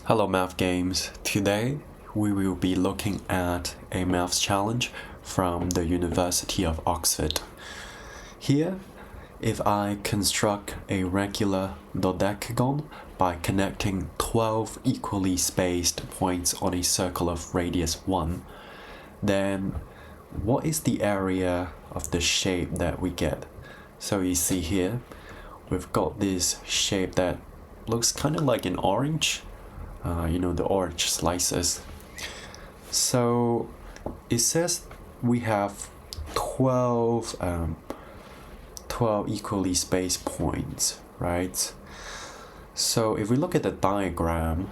Hello Math Games. Today we will be looking at a maths challenge from the University of Oxford. Here, if I construct a regular dodecagon by connecting 12 equally spaced points on a circle of radius 1, then what is the area of the shape that we get? So you see here, we've got this shape that looks kind of like an orange. The orange slices. So it says we have 12 equally spaced points, right? So if we look at the diagram,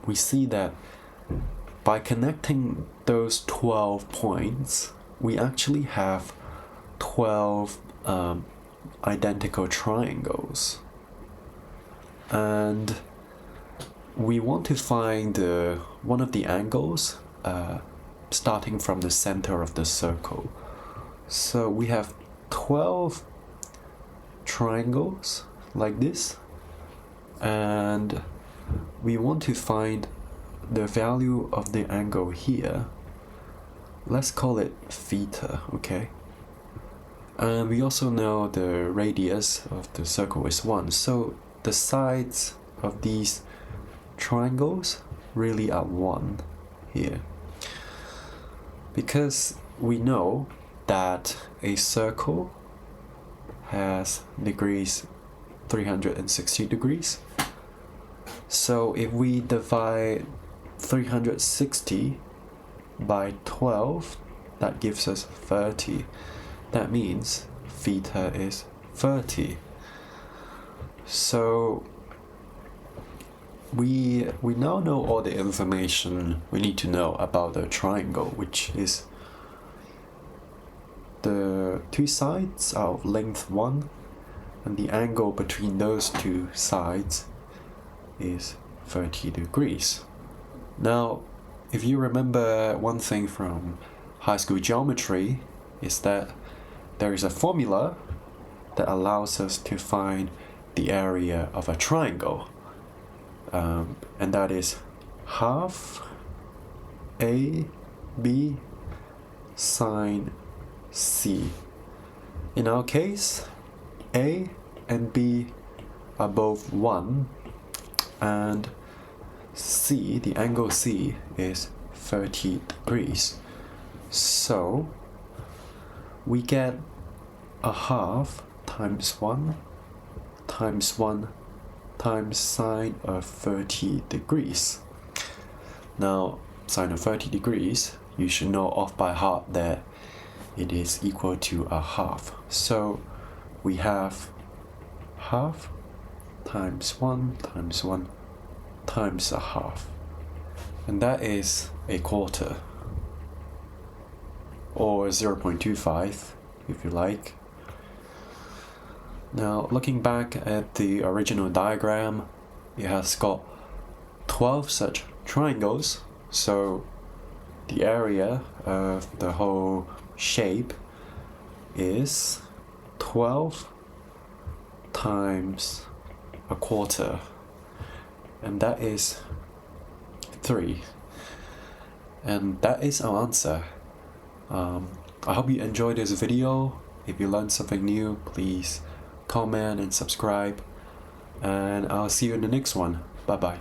we see that by connecting those 12 points, we actually have 12 identical triangles. And we want to find one of the angles starting from the center of the circle. So we have 12 triangles like this, and we want to find the value of the angle here. Let's call it theta, okay? And we also know the radius of the circle is 1, so the sides of these triangles really are 1 here, because we know that a circle has degrees 360 degrees. So if we divide 360 by 12, that gives us 30. That means theta is 30. So we now know all the information we need to know about the triangle, which is the two sides are of length 1, and the angle between those two sides is 30 degrees. Now, if you remember one thing from high school geometry, is that there is a formula that allows us to find the area of a triangle. And that is half AB sine C. In our case, A and B are both 1, and C, the angle C, is 30 degrees. So we get a half times 1 times 1 times sine of 30 degrees. Now, sine of 30 degrees, you should know off by heart that it is equal to a half. So we have half times 1 times 1 times a half. And that is a quarter, or 0.25 if you like. Now, looking back at the original diagram, it has got 12 such triangles, so the area of the whole shape is 12 times a quarter, and that is 3. And that is our answer. I hope you enjoyed this video. If you learned something new, please comment and subscribe, and I'll see you in the next one. Bye bye.